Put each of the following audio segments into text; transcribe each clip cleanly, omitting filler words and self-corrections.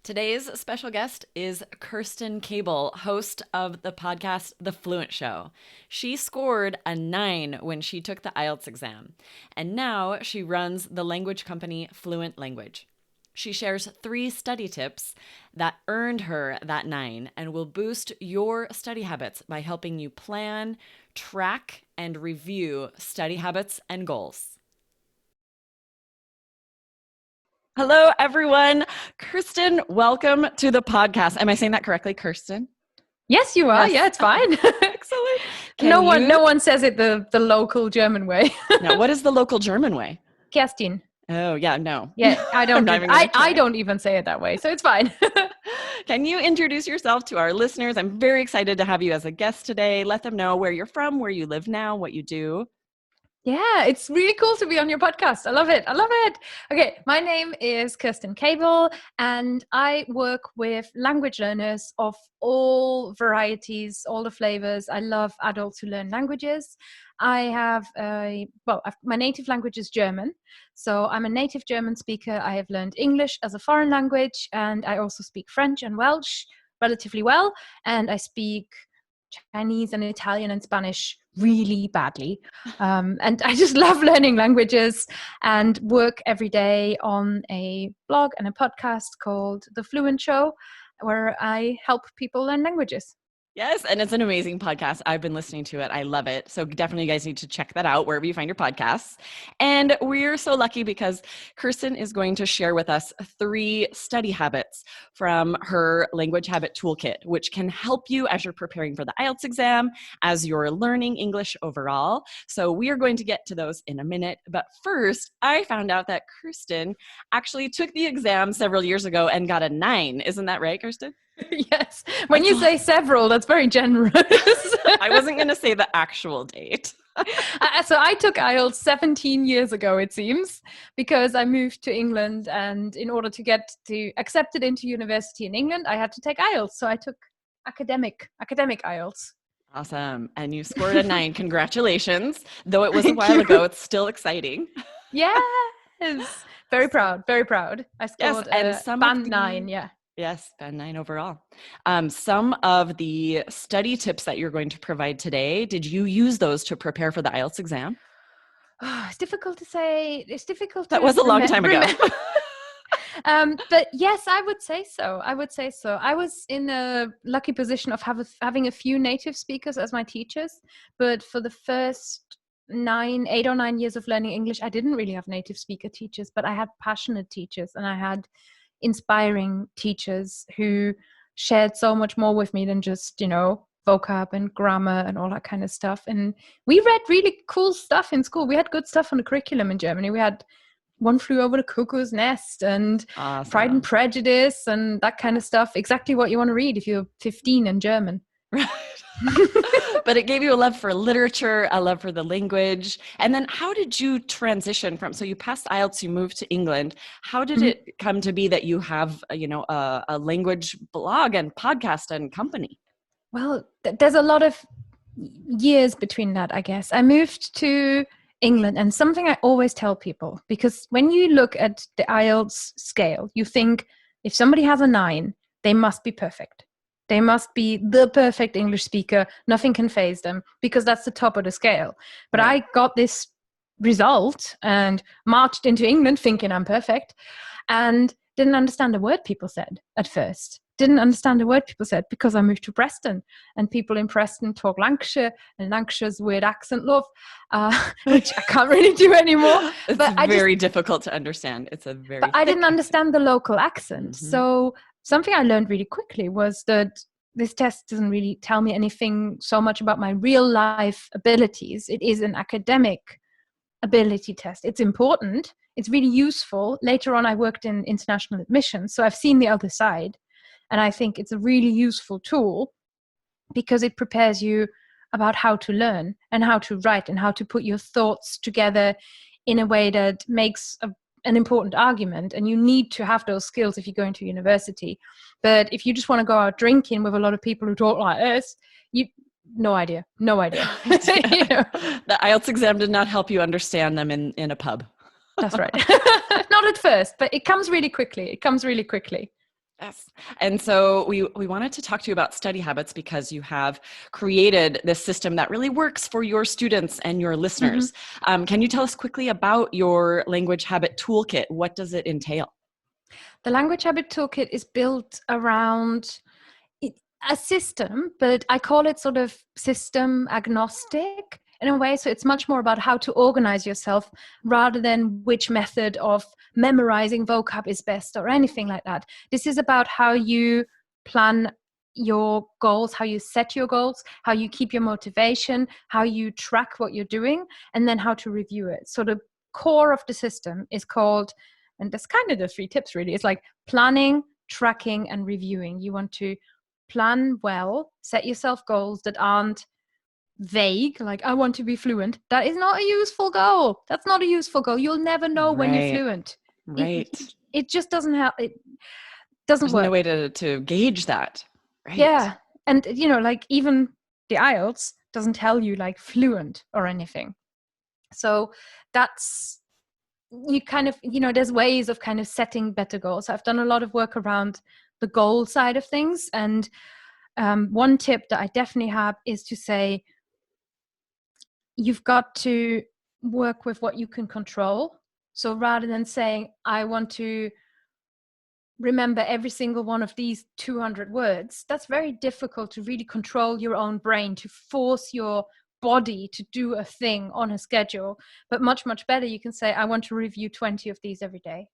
Today's special guest is Kerstin Cable, host of the podcast The Fluent Show. She scored a 9 when she took the IELTS exam, and now she runs the language company Fluent Language. She shares 3 study tips that earned her that 9 and will boost your study habits by helping you plan, track, and review study habits and goals. Hello, everyone. Kirsten, welcome to the podcast. Am I saying that correctly, Kirsten? Yes, you are. Yes. Yeah, it's fine. Excellent. No one says it the local German way. No, what is the local German way? Kerstin. Oh, yeah, no. Yeah, I don't. I don't even say it that way, so it's fine. Can you introduce yourself to our listeners? I'm very excited to have you as a guest today. Let them know where you're from, where you live now, what you do. Yeah, it's really cool to be on your podcast. I love it. Okay, my name is Kerstin Cable, and I work with language learners of all varieties, all the flavors. I love adults who learn languages. I have my native language is German, so I'm a native German speaker. I have learned English as a foreign language, and I also speak French and Welsh relatively well, and I speak Chinese and Italian and Spanish really badly. And I just love learning languages and work every day on a blog and a podcast called The Fluent Show, where I help people learn languages. Yes, and it's an amazing podcast. I've been listening to it. I love it. So definitely you guys need to check that out wherever you find your podcasts. And we're so lucky because Kirsten is going to share with us 3 study habits from her language habit toolkit, which can help you as you're preparing for the IELTS exam, as you're learning English overall. So we are going to get to those in a minute. But first, I found out that Kirsten actually took the exam several years ago and got a 9. Isn't that right, Kirsten? Yes. When you say several, that's very generous. I wasn't going to say the actual date. So I took IELTS 17 years ago, it seems, because I moved to England, and in order to get accepted into university in England, I had to take IELTS. So I took academic IELTS. Awesome. And you scored a 9. Congratulations. Though it was a while ago, it's still exciting. Yes. Very proud. I scored a band 9, yeah. Yes, band 9 overall. Some of the study tips that you're going to provide today, did you use those to prepare for the IELTS exam? Oh, it's difficult to say. That was a long time ago. But yes, I would say so. I was in a lucky position of having a few native speakers as my teachers, but for the first 8 or 9 years of learning English, I didn't really have native speaker teachers, but I had passionate teachers, and I had inspiring teachers who shared so much more with me than just, vocab and grammar and all that kind of stuff. And we read really cool stuff in school. We had good stuff on the curriculum in Germany. We had One Flew Over the Cuckoo's Nest and Awesome. Pride and Prejudice and that kind of stuff. Exactly what you want to read if you're 15 in German. Right. But it gave you a love for literature, a love for the language. And then how did you transition so you passed IELTS, you moved to England. How did it come to be that you have, a language blog and podcast and company? Well, there's a lot of years between that, I guess. I moved to England, and something I always tell people, because when you look at the IELTS scale, you think if somebody has a 9, they must be perfect. They must be the perfect English speaker. Nothing can faze them because that's the top of the scale. But right. I got this result and marched into England thinking I'm perfect and didn't understand a word people said at first. Didn't understand a word people said because I moved to Preston, and people in Preston talk Lancashire, and Lancashire's weird accent, love, which I can't really do anymore. It's very difficult to understand. But I didn't understand the local accent. Mm-hmm. So something I learned really quickly was that this test doesn't really tell me anything so much about my real life abilities. It is an academic ability test. It's important. It's really useful. Later on, I worked in international admissions, so I've seen the other side. And I think it's a really useful tool because it prepares you about how to learn and how to write and how to put your thoughts together in a way that makes an important argument. And you need to have those skills if you go into university. But if you just want to go out drinking with a lot of people who talk like this, no idea. The IELTS exam did not help you understand them in a pub. That's right. Not at first, but it comes really quickly. Yes. And so we wanted to talk to you about study habits because you have created this system that really works for your students and your listeners. Can you tell us quickly about your language habit toolkit? What does it entail? The language habit toolkit is built around a system, but I call it sort of system agnostic in a way. So it's much more about how to organize yourself rather than which method of memorizing vocab is best or anything like that. This is about how you plan your goals, how you set your goals, how you keep your motivation, how you track what you're doing, and then how to review it. So the core of the system is called, and that's kind of the 3 tips really. It's like planning, tracking, and reviewing. You want to plan well, set yourself goals that aren't vague, like I want to be fluent. That is not a useful goal. That's not a useful goal. You'll never know when you're fluent. Right. It just doesn't help. It doesn't There's work. no way to gauge that. Right. Yeah. And like even the IELTS doesn't tell you like fluent or anything. So that's, you kind of, there's ways of kind of setting better goals. I've done a lot of work around the goal side of things. And one tip that I definitely have is to say, you've got to work with what you can control. So rather than saying, I want to remember every single one of these 200 words, that's very difficult to really control your own brain, to force your body to do a thing on a schedule. But much, much better, you can say, I want to review 20 of these every day,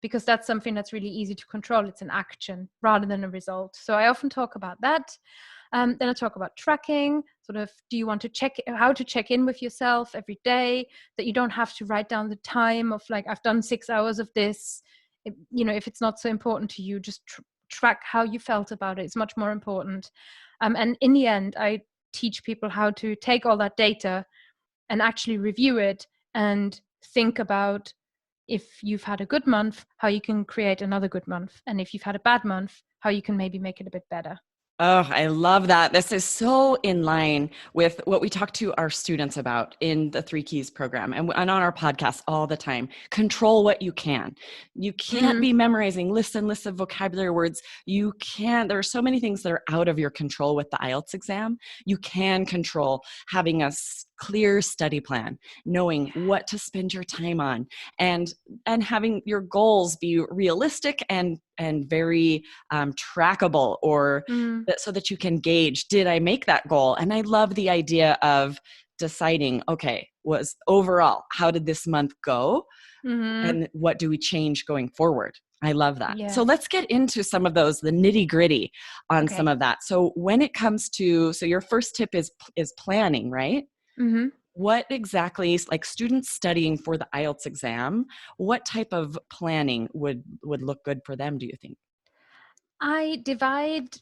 because that's something that's really easy to control. It's an action rather than a result. So I often talk about that. Then I talk about tracking, sort of, do you want to how to check in with yourself every day, that you don't have to write down the time of like, I've done 6 hours of this. If it's not so important to you, just track how you felt about it. It's much more important. And in the end, I teach people how to take all that data and actually review it and think about, if you've had a good month, how you can create another good month. And if you've had a bad month, how you can maybe make it a bit better. Oh, I love that. This is so in line with what we talk to our students about in the 3 Keys program and on our podcast all the time. Control what you can. You can't be memorizing lists and lists of vocabulary words. There are so many things that are out of your control with the IELTS exam. You can control having a clear study plan, knowing what to spend your time on, and having your goals be realistic and very trackable, or so that you can gauge, did I make that goal? And I love the idea of deciding, okay, how did this month go? And what do we change going forward? I love that. Yeah. So let's get into some of those, the nitty gritty on some of that. So when it comes to, your first tip is planning, right? What exactly, like students studying for the IELTS exam, what type of planning would look good for them, do you think? I divide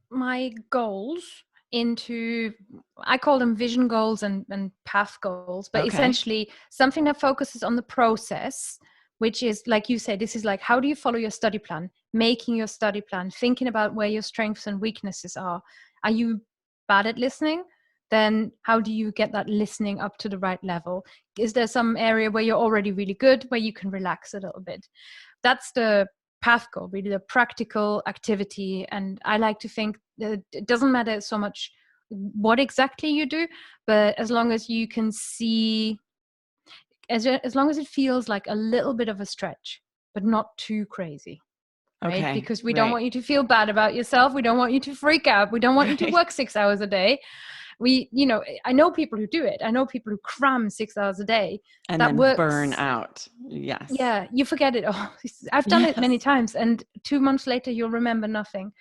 my goals into, I call them vision goals and path goals, but essentially something that focuses on the process, which is, like you say, this is like, how do you follow your study plan, making your study plan, thinking about where your strengths and weaknesses are. Are you bad at listening? Then how do you get that listening up to the right level? Is there some area where you're already really good, where you can relax a little bit? That's the path goal, really the practical activity. And I like to think that it doesn't matter so much what exactly you do, but as long as you can see, as long as it feels like a little bit of a stretch, but not too crazy. Right? Because we don't want you to feel bad about yourself. We don't want you to freak out. We don't want you to work 6 hours a day. I know people who do it. I know people who cram 6 hours a day. And that then works. Burn out. Yes. Yeah, you forget it. Oh, I've done it many times, and 2 months later, you'll remember nothing.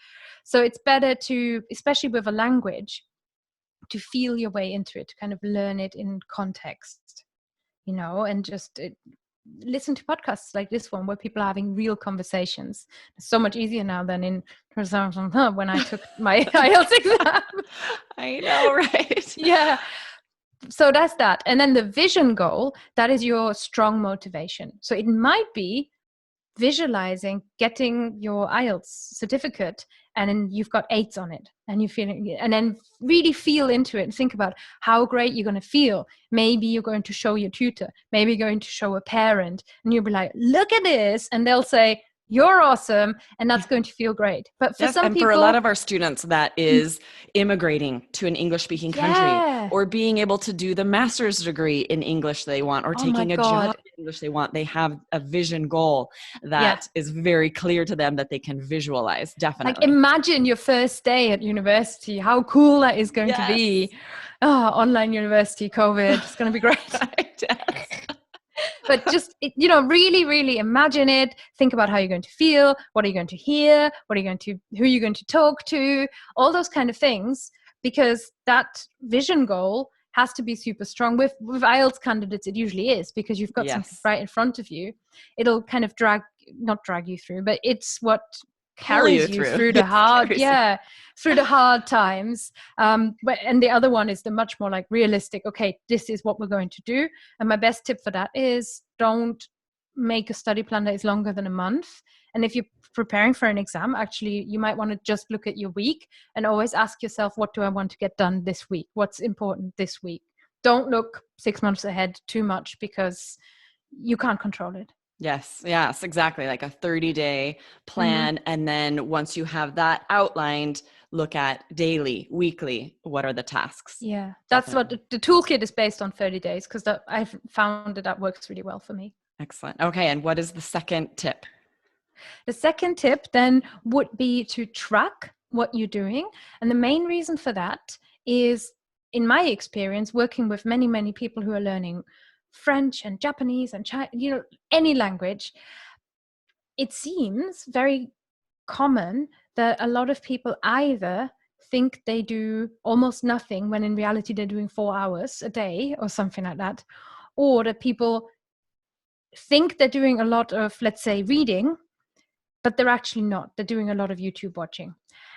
So it's better to, especially with a language, to feel your way into it, to kind of learn it in context, and just listen to podcasts like this one where people are having real conversations. It's so much easier now than in when I took my IELTS exam. I know, right? Yeah. So that's that. And then the vision goal, that is your strong motivation. So it might be visualizing getting your IELTS certificate, and then you've got 8s on it, and you feel, and then really feel into it and think about how great you're going to feel. Maybe you're going to show your tutor, maybe you're going to show a parent, and you'll be like, look at this, and they'll say, You're awesome, and that's going to feel great. But for Yes, some and people, for a lot of our students, that is immigrating to an English-speaking country, or being able to do the master's degree in English they want, or oh my taking a God. job in English they want. They have a vision goal Yeah. that is very clear to them that they can visualize. Like Definitely. imagine your first day at university, how cool that is going to Yes. be. Oh, online university, COVID, it's going to be great. Yes. But just, really, really imagine it. Think about how you're going to feel. What are you going to hear? Who are you going to talk to? All those kind of things, because that vision goal has to be super strong. With IELTS candidates, it usually is, because you've got something right in front of you. It'll kind of not drag you through, but it's what carries you through the hard, through the hard times. And the other one is the much more like realistic, okay, this is what we're going to do. And my best tip for that is don't make a study plan that is longer than a month. And if you're preparing for an exam, actually, you might want to just look at your week and always ask yourself, what do I want to get done this week? What's important this week? Don't look 6 months ahead too much, because you can't control it. Yes, exactly. Like a 30-day plan. And then once you have that outlined, look at daily, weekly, what are the tasks? Yeah, that's what the toolkit is based on, 30 days, because I've found that works really well for me. Excellent. Okay, and what is the second tip? The second tip then would be to track what you're doing. And the main reason for that is, in my experience, working with many, many people who are learning French and Japanese and any language, it seems very common that a lot of people either think they do almost nothing when in reality they're doing 4 hours a day or something like that, or that people think they're doing a lot of, let's say, reading, but they're actually not. They're doing a lot of YouTube watching,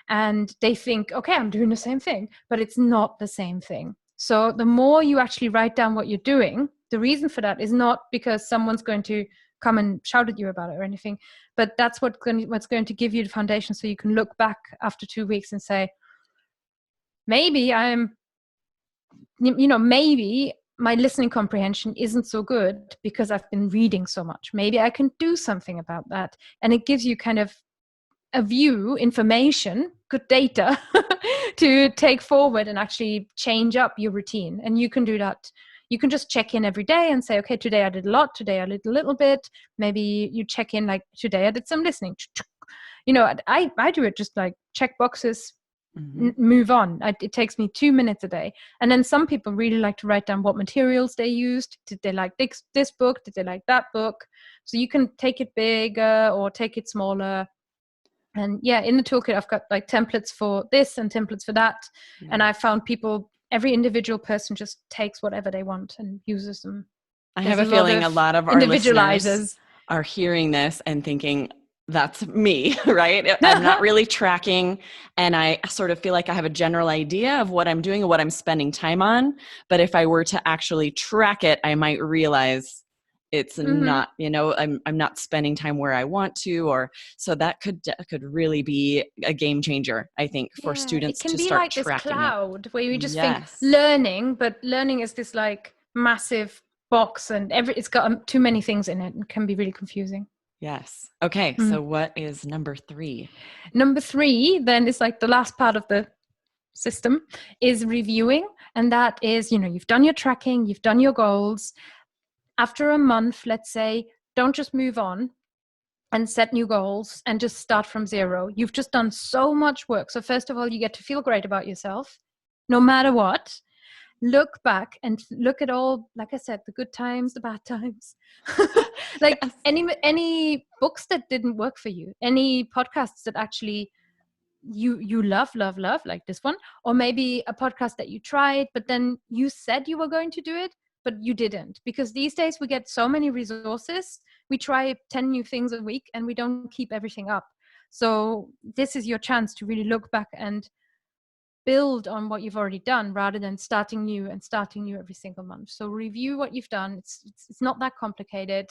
and they think, okay, I'm doing the same thing, but it's not the same thing. So the more you actually write down what you're doing, the reason for that is not because someone's going to come and shout at you about it or anything, but that's what's going to give you the foundation, so you can look back after 2 weeks and say, maybe maybe my listening comprehension isn't so good because I've been reading so much. Maybe I can do something about that. And it gives you kind of a view, information, good data to take forward and actually change up your routine. And you can do that. You can just check in every day and say, okay, today I did a lot, today I did a little bit. Maybe you check in like, today I did some listening. I do it just like check boxes, move on. It takes me 2 minutes a day. And then some people really like to write down what materials they used. Did they like this book? Did they like that book? So you can take it bigger or take it smaller. And in the toolkit, I've got like templates for this and templates for that. Yeah. And I found every individual person just takes whatever they want and uses them. I have a feeling a lot of our listeners are hearing this and thinking, that's me, right? I'm not really tracking, and I sort of feel like I have a general idea of what I'm doing and what I'm spending time on. But if I were to actually track it, I might realize it's not, I'm not spending time where I want to, or so that could really be a game changer, I think, for students to start tracking it. It can be like this cloud where you just think learning, but learning is this like massive box, and it's got too many things in it. It can be really confusing. Yes. Okay. So what is number 3? Number 3 then is like the last part of the system, is reviewing. And that is, you've done your tracking, you've done your goals. After a month, let's say, don't just move on and set new goals and just start from zero. You've just done so much work. So first of all, you get to feel great about yourself, no matter what. Look back and look at all, like I said, the good times, the bad times. Like any books that didn't work for you, any podcasts that actually you love, like this one, or maybe a podcast that you tried, but then you said you were going to do it, but you didn't. Because these days we get so many resources. We try 10 new things a week and we don't keep everything up. So this is your chance to really look back and build on what you've already done, rather than starting new every single month. So review what you've done. It's not that complicated.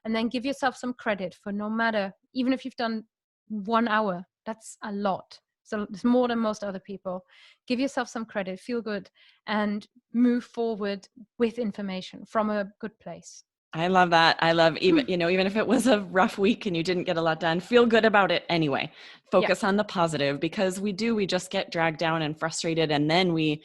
And then give yourself some credit for, no matter, even if you've done 1 hour, that's a lot. So it's more than most other people. Give yourself some credit, feel good, and move forward with information from a good place. I love that. I love even if it was a rough week and you didn't get a lot done, feel good about it anyway. Yeah. Focus on the positive because we just get dragged down and frustrated and then we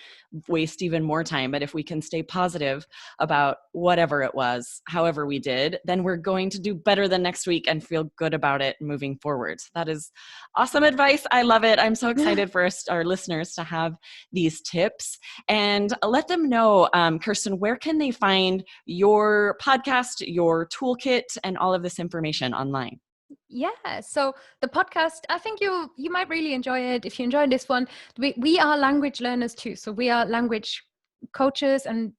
waste even more time. But if we can stay positive about whatever it was, however we did, then we're going to do better the next week and feel good about it moving forward. So that is awesome advice. I love it. I'm so excited for our listeners to have these tips and let them know, Kirsten, where can they find your podcast, your toolkit, and all of this information online? Yeah, so the podcast, I think you might really enjoy it. If you enjoyed this one, we are language learners too. So we are language coaches and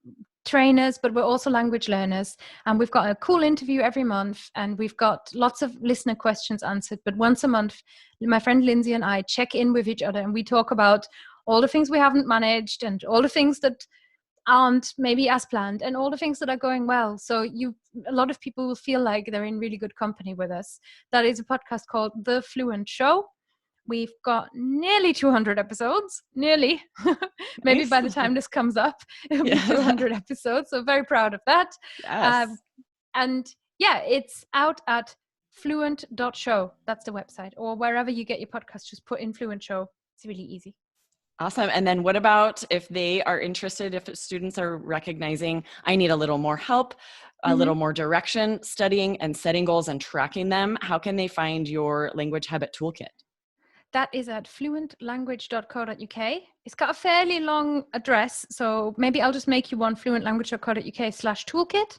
trainers, but we're also language learners. And we've got a cool interview every month, and we've got lots of listener questions answered. But once a month, my friend Lindsay and I check in with each other, and we talk about all the things we haven't managed and all the things that aren't maybe as planned and all the things that are going well. So a lot of people will feel like they're in really good company with us. That is a podcast called The Fluent Show. We've got nearly 200 episodes, nearly. Maybe Nice. by the time this comes up, it'll be 200 episodes. So very proud of that. Yes. And yeah, it's out at fluent.show. That's the website. Or wherever you get your podcast, just put in Fluent Show. It's really easy. Awesome. And then what about if they are interested, if students are recognizing, I need a little more help, a little more direction, studying and setting goals and tracking them, how can they find your language habit toolkit? That is at fluentlanguage.co.uk. It's got a fairly long address, so maybe I'll just make you one, fluentlanguage.co.uk/toolkit.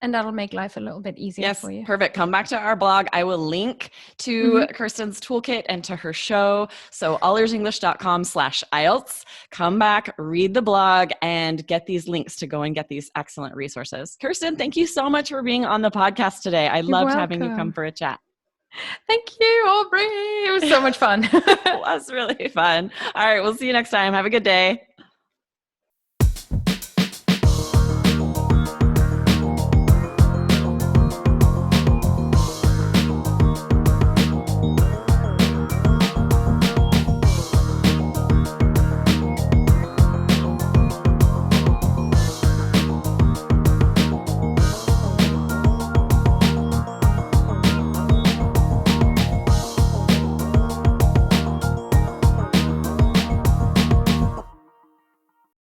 And that'll make life a little bit easier for you. Yes, perfect. Come back to our blog. I will link to Kirsten's toolkit and to her show. So allearsenglish.com/IELTS. Come back, read the blog, and get these links to go and get these excellent resources. Kirsten, thank you so much for being on the podcast today. I loved having you come for a chat. Thank you, Aubrey. It was so much fun. It was really fun. All right, we'll see you next time. Have a good day.